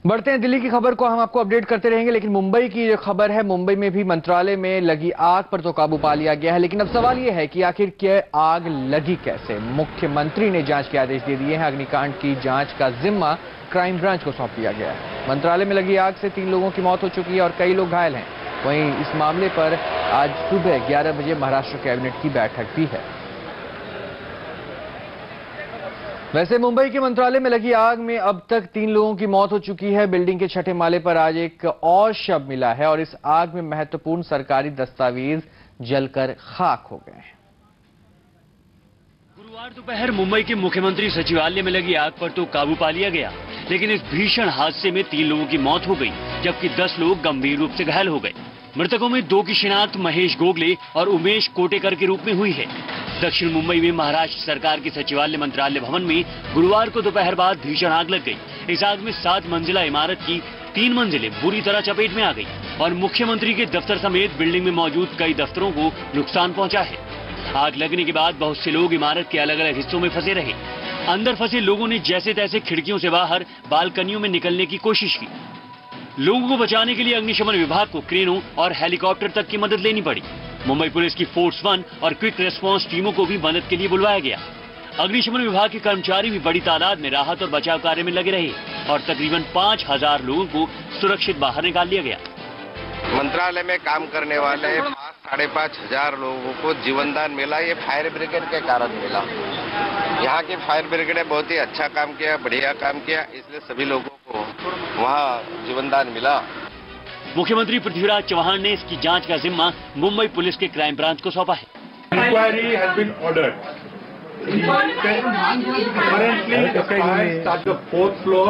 बढ़ते हैं दिल्ली की खबर को, हम आपको अपडेट करते रहेंगे। लेकिन मुंबई की जो खबर है, मुंबई में भी मंत्रालय में लगी आग पर तो काबू पा लिया गया है, लेकिन अब सवाल यह है कि आखिर क्या आग लगी कैसे। मुख्यमंत्री ने जांच के आदेश दे दिए हैं। अग्निकांड की जांच का जिम्मा क्राइम ब्रांच को सौंप दिया गया है। मंत्रालय में लगी आग से 3 लोगों की मौत हो चुकी है और कई लोग घायल हैं। वहीं इस मामले पर आज सुबह 11 बजे महाराष्ट्र कैबिनेट की बैठक भी है। वैसे मुंबई के मंत्रालय में लगी आग में अब तक 3 लोगों की मौत हो चुकी है। बिल्डिंग के 6ठे माले पर आज एक और शव मिला है और इस आग में महत्वपूर्ण सरकारी दस्तावेज जलकर खाक हो गए हैं। गुरुवार दोपहर मुंबई के मुख्यमंत्री सचिवालय में लगी आग पर तो काबू पा लिया गया, लेकिन इस भीषण हादसे में 3 लोगों की मौत हो गई, जबकि 10 लोग गंभीर रूप से घायल हो गए। मृतकों में 2 की शिनाख्त महेश गोगले और उमेश कोटेकर के रूप में हुई है। दक्षिण मुंबई में महाराष्ट्र सरकार के सचिवालय मंत्रालय भवन में गुरुवार को दोपहर बाद भीषण आग लग गई। इस आग में 7 मंजिला इमारत की 3 मंजिलें बुरी तरह चपेट में आ गई और मुख्यमंत्री के दफ्तर समेत बिल्डिंग में मौजूद कई दफ्तरों को नुकसान पहुंचा है। आग लगने के बाद बहुत से लोग इमारत के अलग अलग हिस्सों में फंसे रहे। अंदर फंसे लोगों ने जैसे तैसे खिड़कियों से बाहर बालकनियों में निकलने की कोशिश की। लोगों को बचाने के लिए अग्निशमन विभाग को क्रेनों और हेलीकॉप्टर तक की मदद लेनी पड़ी। मुंबई पुलिस की फोर्स 1 और क्विक रेस्पॉन्स टीमों को भी मदद के लिए बुलवाया गया। अग्निशमन विभाग के कर्मचारी भी बड़ी तादाद में राहत और बचाव कार्य में लगे रहे और तकरीबन 5000 लोगों को सुरक्षित बाहर निकाल लिया गया। मंत्रालय में काम करने वाले 5-5.5 हजार लोगों को जीवनदान मिला। ये फायर ब्रिगेड के कारण मिला। यहाँ की फायर ब्रिगेड ने बहुत ही अच्छा काम किया, बढ़िया काम किया, इसलिए सभी लोगों को वहाँ जीवनदान मिला। मुख्यमंत्री पृथ्वीराज चौहान ने इसकी जांच का जिम्मा मुंबई पुलिस के क्राइम ब्रांच को सौंपा है। Inquiry has been ordered. Currently, the fire started the 4th floor.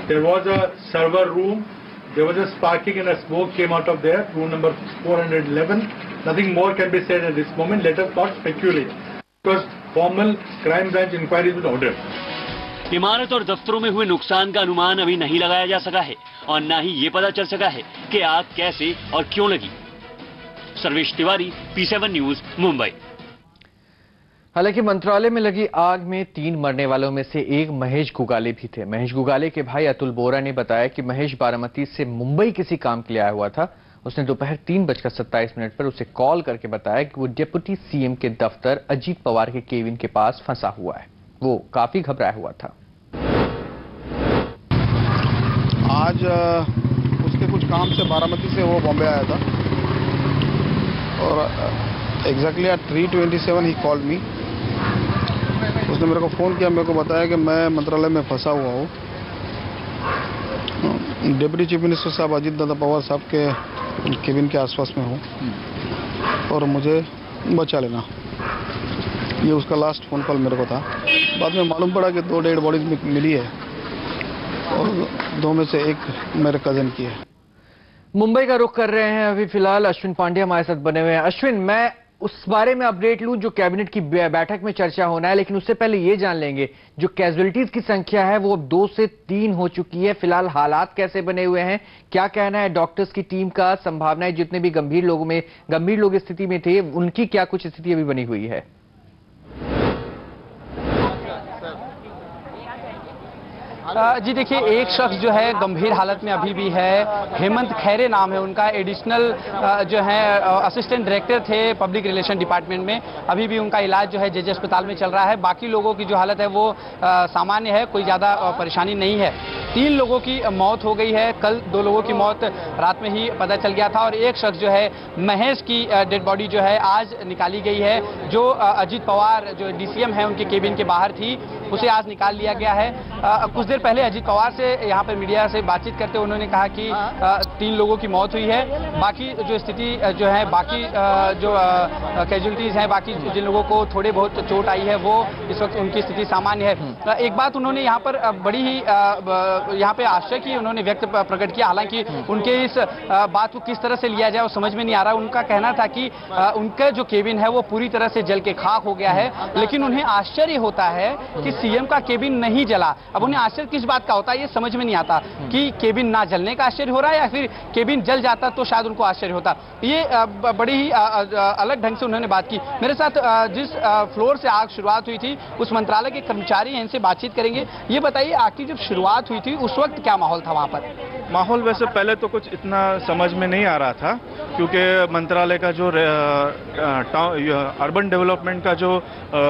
There was a server room. There was a sparking and a smoke came out of there. Room number 411. Nothing more can be said at this moment. Let us not speculate, because formal crime branch inquiry has been ordered. इमारत और दफ्तरों में हुए नुकसान का अनुमान अभी नहीं लगाया जा सका है और न ही ये पता चल सका है कि आग कैसे और क्यों लगी। Sarvesh Tiwari, P7 news, Mumbai. हालांकि मंत्रालय में लगी आग में 3 मरने वालों में से एक महेश गुगाले भी थे। महेश गुगाले के भाई अतुल बोरा ने बताया कि महेश बारामती से मुंबई किसी काम के लिए आया हुआ था। उसने दोपहर 3:27 पर उसे कॉल करके बताया कि वो डिप्टी सीएम के दफ्तर अजीत पवार के केबिन के पास फंसा हुआ है। वो काफी घबराया हुआ था। आज उसके कुछ काम से बारामती से वो बॉम्बे आया था और exactly at 3:27 he called me. उसने मेरे को फ़ोन किया, मेरे को बताया कि मैं मंत्रालय में फंसा हुआ हूँ। डिप्टी चीफ मिनिस्टर साहब अजीत दादा पवार साहब के केबिन के आसपास में हूँ और मुझे बचा लेना। ये उसका लास्ट फ़ोन कॉल मेरे को था। बाद में मालूम पड़ा कि 2 डेड बॉडीज मिली है और 2 में से एक मेरे कजन की है। मुंबई का रुख कर रहे हैं अभी फिलहाल अश्विन पांडे हमारे साथ बने हुए हैं। अश्विन, मैं उस बारे में अपडेट लूं जो कैबिनेट की बैठक में चर्चा होना है, लेकिन उससे पहले ये जान लेंगे जो कैजुअलिटीज की संख्या है वो अब 2 से 3 हो चुकी है। फिलहाल हालात कैसे बने हुए हैं, क्या कहना है डॉक्टर्स की टीम का? संभावनाएं जितने भी गंभीर लोग स्थिति में थे उनकी क्या कुछ स्थिति अभी बनी हुई है? जी देखिए, एक शख्स जो है गंभीर हालत में अभी भी है। हेमंत खैरे नाम है उनका, एडिशनल जो है असिस्टेंट डायरेक्टर थे पब्लिक रिलेशन डिपार्टमेंट में। अभी भी उनका इलाज जो है जेजे अस्पताल में चल रहा है। बाकी लोगों की जो हालत है वो सामान्य है, कोई ज़्यादा परेशानी नहीं है। 3 लोगों की मौत हो गई है। कल 2 लोगों की मौत रात में ही पता चल गया था और एक शख्स जो है महेश की डेड बॉडी जो है आज निकाली गई है। जो अजीत पवार जो DCM है उनके केबिन के बाहर थी, उसे आज निकाल लिया गया है। कुछ देर पहले अजीत पवार से यहाँ पर मीडिया से बातचीत करते हुए उन्होंने कहा कि 3 लोगों की मौत हुई है। बाकी जो स्थिति जो है, बाकी जो कैजुअलिटीज हैं, बाकी जिन लोगों को थोड़े बहुत चोट आई है वो इस वक्त उनकी स्थिति सामान्य है। एक बात उन्होंने यहाँ पर बड़ी ही यहाँ पे आश्चर्य की उन्होंने प्रकट किया। हालांकि उनके इस बात को किस तरह से लिया जाए वो समझ में नहीं आ रहा। उनका कहना था कि उनका जो केबिन है वो पूरी तरह से जल के खाक हो गया है, लेकिन उन्हें आश्चर्य होता है कि सीएम का केबिन नहीं जला। अब उन्हें आश्चर्य किस बात का होता है ये समझ में नहीं आता कि केबिन ना जलने का आश्चर्य हो रहा है या फिर केबिन जल जाता तो शायद उनको आश्चर्य होता। ये बड़ी ही अलग ढंग से उन्होंने बात की। मेरे साथ जिस फ्लोर से आग शुरुआत हुई थी उस मंत्रालय के कर्मचारी हैं, इनसे बातचीत करेंगे। ये बताइए आग की जब शुरुआत हुई थी उस वक्त क्या माहौल था वहां पर? माहौल वैसे पहले तो कुछ इतना समझ में नहीं आ रहा था, क्योंकि मंत्रालय का जो अर्बन डेवलपमेंट का जो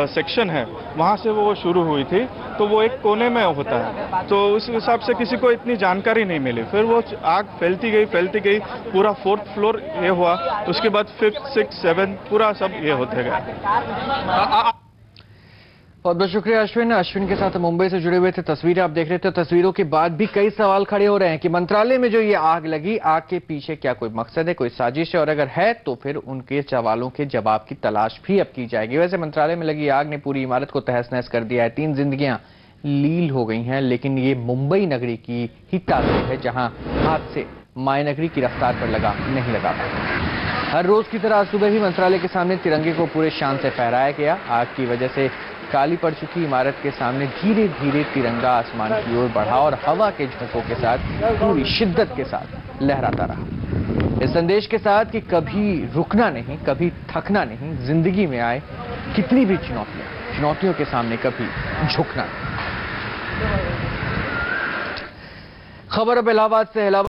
सेक्शन है वहाँ से वो शुरू हुई थी, तो वो एक कोने में होता है, तो उस हिसाब से किसी को इतनी जानकारी नहीं मिली। फिर वो आग फैलती गई, पूरा 4th फ्लोर ये हुआ, उसके बाद 5th 6th 7th पूरा सब ये होते गए। बहुत बहुत शुक्रिया अश्विन के साथ मुंबई से जुड़े हुए थे। तस्वीरें आप देख रहे थे। तस्वीरों के बाद भी कई सवाल खड़े हो रहे हैं कि मंत्रालय में जो ये आग लगी, आग के पीछे क्या कोई मकसद है, कोई साजिश है, और अगर है तो फिर उनके सवालों के जवाब की तलाश भी अब की जाएगी। वैसे मंत्रालय में लगी आग ने पूरी इमारत को तहस नहस कर दिया है। 3 जिंदगियां लील हो गई हैं, लेकिन ये मुंबई नगरी की ही तासीर है जहां हादसे मायनगरी की रफ्तार पर नहीं लगा पाए। हर रोज की तरह आज सुबह ही मंत्रालय के सामने तिरंगे को पूरे शान से फहराया गया। आग की वजह से काली पड़ चुकी इमारत के सामने धीरे धीरे तिरंगा आसमान की ओर बढ़ा और हवा के झोंकों के साथ पूरी शिद्दत के साथ लहराता रहा, इस संदेश के साथ कि कभी रुकना नहीं, कभी थकना नहीं। जिंदगी में आए कितनी भी चुनौतियों के सामने कभी झुकना नहीं। खबर अब इलाहाबाद से।